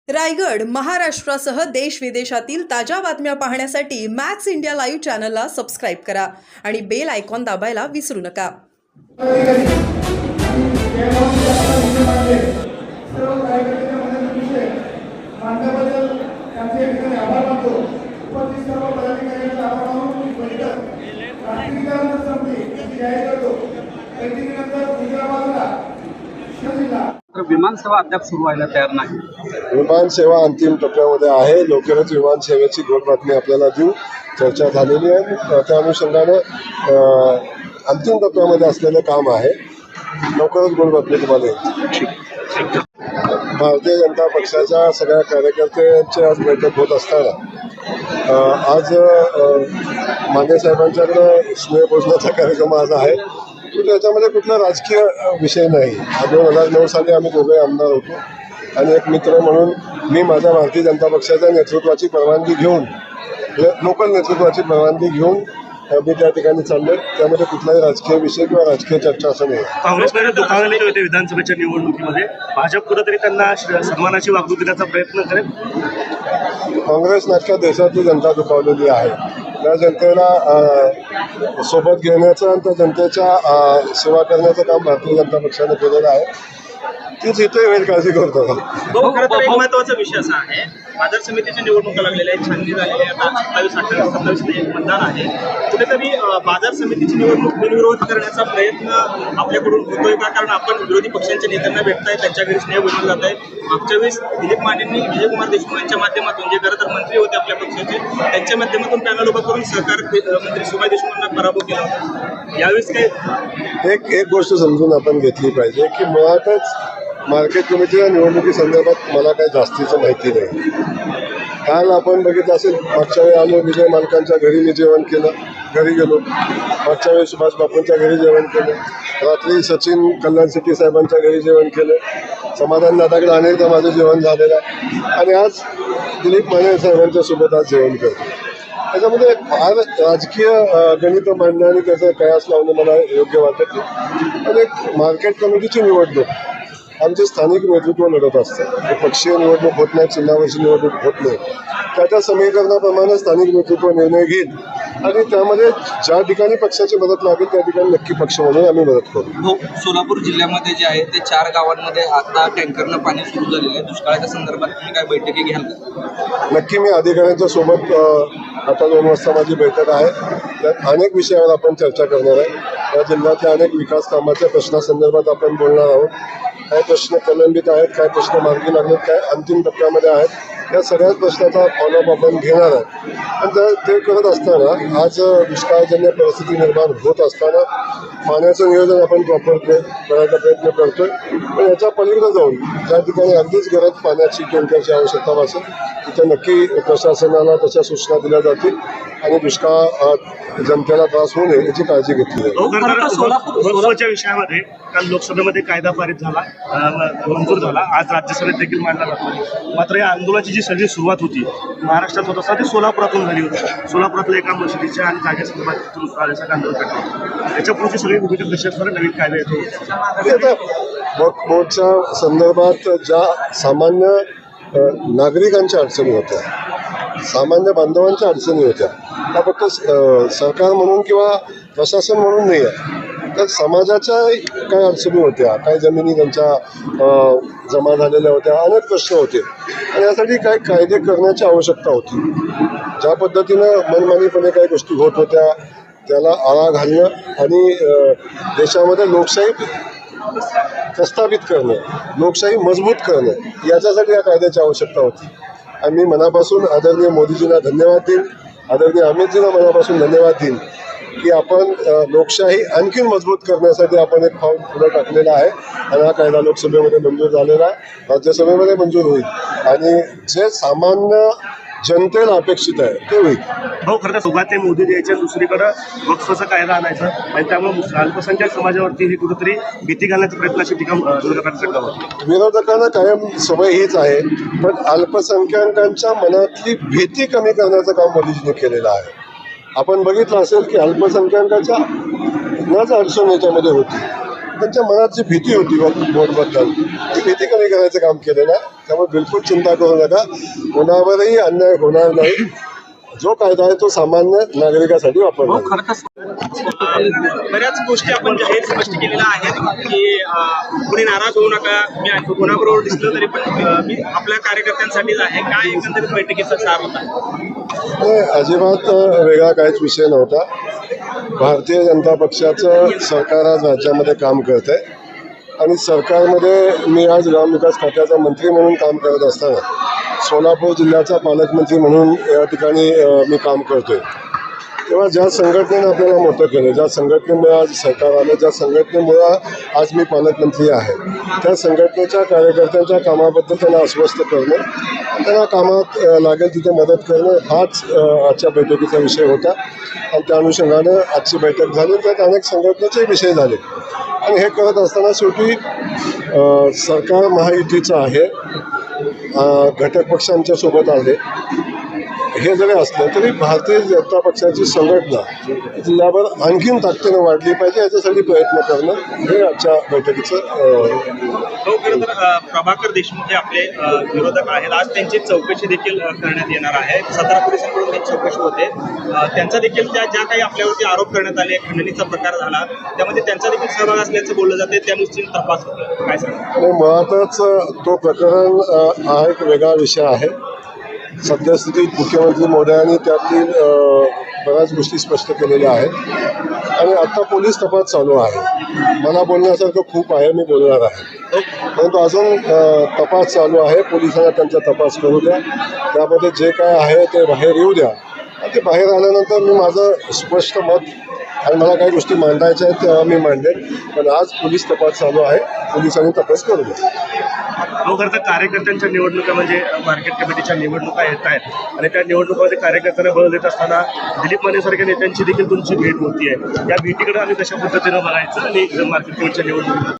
रायगड, महाराष्ट्रासह देश विदेशातील ताज्या बातम्या पाहण्यासाठी मॅक्स इंडिया लाईव्ह चॅनलला सबस्क्राईब करा आणि बेल आयकॉन दाबायला विसरू नका. विमान सेवा अद्याप सुरू व्हायला तयार नाही. विमान सेवा अंतिम टप्प्यामध्ये आहे. लवकरच विमान सेवेची गोड बातमी आपल्याला देऊ. चर्चा झालेली आहे. त्या अनुषंगाने अंतिम टप्प्यामध्ये असलेलं काम आहे. लवकरच गोड बातमी तुम्हाला येईल. भारतीय जनता पक्षाच्या सगळ्या कार्यकर्त्यांची आज बैठक होत असताना आज माने साहेबांच्याकडे स्नेहभोजनाचा कार्यक्रम आज आहे. त्याच्यामध्ये कुठला राजकीय विषय नाही. 2009 साली आम्ही दोघे आमदार होतो आणि एक मित्र म्हणून मी माझ्या भारतीय जनता पक्षाच्या नेतृत्वाची परवानगी घेऊन लोकल नेतृत्वाची परवानगी घेऊन मी त्या ठिकाणी चाललोय. त्यामध्ये कुठलाही राजकीय विषय किंवा राजकीय चर्चा असं नाही. काँग्रेसकडे दुखावलेले होते विधानसभेच्या निवडणुकीमध्ये. भाजप कुठेतरी त्यांना सन्मानाची वागणूक देण्याचा प्रयत्न करेल. काँग्रेस नाटकात देशातली जनता दुखावलेली आहे. त्या जनतेला सोबत घेण्याचं आणि त्या जनतेच्या सेवा करण्याचं काम भारतीय जनता पक्षाने केलेलं आहे. तीच इथे वेळ काळजी करतो. खरं तर एक महत्त्वाचा विषय असा आहे, बाजार समितीच्या निवडणुका लागलेल्या आहेत, छाननी झालेली आहे. आता 27-28 मतदान आहे. कुठेतरी बाजार समितीची निवडणूक बिनविरोध करण्याचा प्रयत्न आपल्याकडून होतोय का? कारण आपण विरोधी पक्षांच्या नेत्यांना भेटताय, त्यांच्या घरी स्नेह बनवलं जात आहे. मागच्या वेळेस दिलीप मानेंनी विजयकुमार देशमुख यांच्या माध्यमातून, जे खरं तर मंत्री होते आपल्या पक्षाचे, त्यांच्या माध्यमातून पॅनल उभा करून सहकार मंत्री सुभाष देशमुखांना पराभव केला होता. यावेळेस काय एक गोष्ट समजून आपण घेतली पाहिजे की मुळातच मार्केट कमिटीच्या निवडणुकी संदर्भात मला काही जास्तीचं माहिती नाही. काल आपण बघितलं असेल, मागच्या वेळी आलो विजय मालकांच्या घरी मी जेवण केलं, घरी गेलो. मागच्या वेळी सुभाष बापूंच्या घरी जेवण केलं. रात्री सचिन कल्याण सिटी साहेबांच्या घरी जेवण केलं. समाधान दादाकडे अनेकदा माझं जेवण झालेलं आहे आणि आज दिलीप माने साहेबांच्या सोबत आज जेवण करतो. त्याच्यामध्ये फार राजकीय गणित मांडणं आणि त्याचं कयास लावणं मला योग्य वाटत नाही. पण एक मार्केट कमिटीची निवडणूक आमचे स्थानिक नेतृत्व लढत असतं. पक्षीय निवडणूक होत नाही, चिन्हावरची निवडणूक होत नाही. त्याच्या समीकरणाप्रमाणे स्थानिक नेतृत्व निर्णय घेईल आणि त्यामध्ये ज्या ठिकाणी पक्षाची मदत लागेल त्या ठिकाणी नक्की पक्ष म्हणून आम्ही मदत करू. सोलापूर जिल्ह्यामध्ये जे आहे ते 4 गावांमध्ये आता टँकरनं पाणी सुरू झालेलं आहे. दुष्काळाच्या संदर्भात तुम्ही काय बैठकी घ्याल का? नक्की मी अधिकाऱ्यांच्या सोबत आता 2 वाजता माझी बैठक आहे. त्यात अनेक विषयावर आपण चर्चा करणार आहे. या जिल्ह्यातल्या अनेक विकास कामाच्या प्रश्नासंदर्भात आपण बोलणार आहोत. काही प्रश्न प्रलंबित आहेत, काही प्रश्न मार्गी लागलेत, काही अंतिम टप्प्यामध्ये आहेत. या सगळ्याच प्रश्नाचा फॉलोअप आपण घेणार आहे. आणि ते करत असताना आज दुष्काळजन्य परिस्थिती निर्माण होत असताना पाण्याचं नियोजन आपण प्रॉपर करायचा प्रयत्न करतोय. पण याच्या पलीकडे जाऊन ज्या ठिकाणी अगदीच गरज पाण्याची टँकरची आवश्यकता भासेल तिथे नक्की प्रशासनाला तशा सूचना दिल्या जातील आणि दुष्काळ जनतेला त्रास होऊ नये याची काळजी घेतली जाईल. सोलापूरच्या विषयामध्ये काल लोकसभेमध्ये कायदा पारित झाला, मंजूर झाला. आज राज्यसभेत देखील मांडला जातो. मात्र या आंदोलनाची जी सगळी सुरुवात होती महाराष्ट्रात होत असताना ती सोलापुरातून झाली होती. सोलापुरातल्या एका मशिदीच्या आणि जागेसंदर्भात आंदोलन करतात. त्याच्या पुढची सगळी भूमिका कशी असणार, नवीन कायदा येतो. वक्फ बोर्डच्या संदर्भात ज्या सामान्य नागरिकांच्या अडचणी होत्या, सामान्य बांधवांच्या अडचणी होत्या, त्या फक्त सरकार म्हणून किंवा प्रशासन म्हणून नाही आहे, तर समाजाच्या काही अडचणी होत्या, काही जमिनी त्यांच्या जमा झालेल्या होत्या, अनेक प्रश्न होते आणि यासाठी काही कायदे करण्याची आवश्यकता होती. ज्या पद्धतीनं मनमानीपणे काही गोष्टी होत होत्या त्याला आळा घालणं आणि देशामध्ये लोकशाही प्रस्थापित करणं, लोकशाही मजबूत करणं याच्यासाठी या कायद्याची आवश्यकता होती. आणि मी मनापासून आदरणीय मोदीजींना धन्यवाद देईन, आदरणीय अमितजींना मनापासून धन्यवाद देईन की आपण लोकशाही आणखीन मजबूत करण्यासाठी आपण एक पाऊल पुढे टाकलेला आहे आणि हा कायदा लोकसभेमध्ये मंजूर झालेला आहे, राज्यसभेमध्ये मंजूर होईल आणि जे सामान्य जनतेला अपेक्षित आहे ते होईल. खरं तर सुरुवात मोदी द्यायच्या, दुसरीकडं वक्फचा कायदा आणायचा आणि त्यामुळे अल्पसंख्याक समाजावरती ही कुठेतरी भीती घालण्याचा प्रयत्न अशी टीका विरोधकांनी करत आहोत. विरोधकांना कायम सवय हीच आहे, पण अल्पसंख्याकांच्या मनातली भीती कमी करण्याचं काम मोदीजींनी केलेलं आहे. आपण बघितलं असेल की अल्पसंख्याकांच्या नच अडचण याच्यामध्ये होती. त्यांच्या मनात जी भीती होती बोर्डबद्दल ती भीती कमी करायचं काम केलेलं आहे. त्यामुळे बिलकुल चिंता करू नका, कोणावरही अन्याय होणार नाही. जो कायदा आहे तो सामान्य नागरिकासाठी वापरला जाईल. बऱ्याच गोष्टी आपण जाहीर स्पष्ट केलेल्या आहेत की कोणी नाराज होऊ नका, मी कोणाबरोबर दिसलं तरी पण मी आपल्या कार्यकर्त्यांसाठीच आहे. काय एकंदरीत बैठकीचा सार होता? नाही, अजिबात वेगळा काहीच विषय नव्हता. भारतीय जनता पक्षाचं सरकार आज राज्यामध्ये काम करत आहे आणि सरकारमध्ये मी आज ग्रामविकास खात्याचा मंत्री म्हणून काम करत असताना सोलापूर जिल्ह्याचा पालकमंत्री म्हणून या ठिकाणी मी काम करतोय. तेव्हा ज्या संघटनेनं आपल्याला मोठं केलं, ज्या संघटनेमुळे आज सरकार आलं, ज्या संघटनेमुळे आज मी पालकमंत्री आहे, त्या संघटनेच्या कार्यकर्त्यांच्या कामाबद्दल त्यांना आश्वस्त करणं, त्यांना कामात लागेल तिथे मदत करणं हाच आजच्या बैठकीचा विषय होता. आणि त्या अनुषंगानं आजची बैठक झाली. त्यात अनेक संघटनेचे विषय झाले आणि हे करत असताना शेवटी सरकार महायुतीचं आहे, घटक पक्ष आमच्यासोबत आले. हे जरी असलं तरी भारतीय जनता पक्षाची संघटना जिल्ह्यावर आणखीन ताकदीनं वाढली पाहिजे याच्यासाठी प्रयत्न करणं हे आजच्या बैठकीचं खरं तर प्रभाकर देशमुख हे आपले विरोधक आहेत. आज त्यांची चौकशी देखील करण्यात येणार आहे. 17 पोलिसांकडून त्यांची चौकशी होते. त्यांचा देखील ज्या काही आपल्यावरती आरोप करण्यात आले, खंडणीचा प्रकार झाला, त्यामध्ये त्यांचा देखील सहभाग असल्याचं बोललं जाते. त्या दृष्टीने तपास होतो. काय सांगतो? मुळातच तो प्रकरण हा एक वेगळा विषय आहे. सद्यस्थितीत मुख्यमंत्री महोदयांनी त्यातील बऱ्याच गोष्टी स्पष्ट केलेल्या आहेत आणि आता पोलीस तपास चालू आहे. मला बोलण्यासारखं खूप आहे, मी बोलणार आहे, परंतु अजून तपास चालू आहे. पोलिसांना त्यांचा तपास करू द्या, त्यामध्ये जे काय आहे ते बाहेर येऊ द्या आणि ते बाहेर आल्यानंतर मी माझं स्पष्ट मत आणि मला काही गोष्टी मांडायच्या आहेत तेव्हा मी मांडेन. पण आज पोलीस तपास चालू आहे, पोलिसांनी तपास करू द्या. खरं तर कार्यकर्त्यांच्या निवडणुका म्हणजे मार्केट कमिटीच्या निवडणुका येत आहेत आणि त्या निवडणुकामध्ये कार्यकर्त्यांना बळ देत असताना दिलीप मानेसारख्या नेत्यांची देखील तुमची भेट होती आहे. या भेटीकडे आम्ही कशा पद्धतीनं बघायचं आणि मार्केट कमिटीच्या निवडणुकीत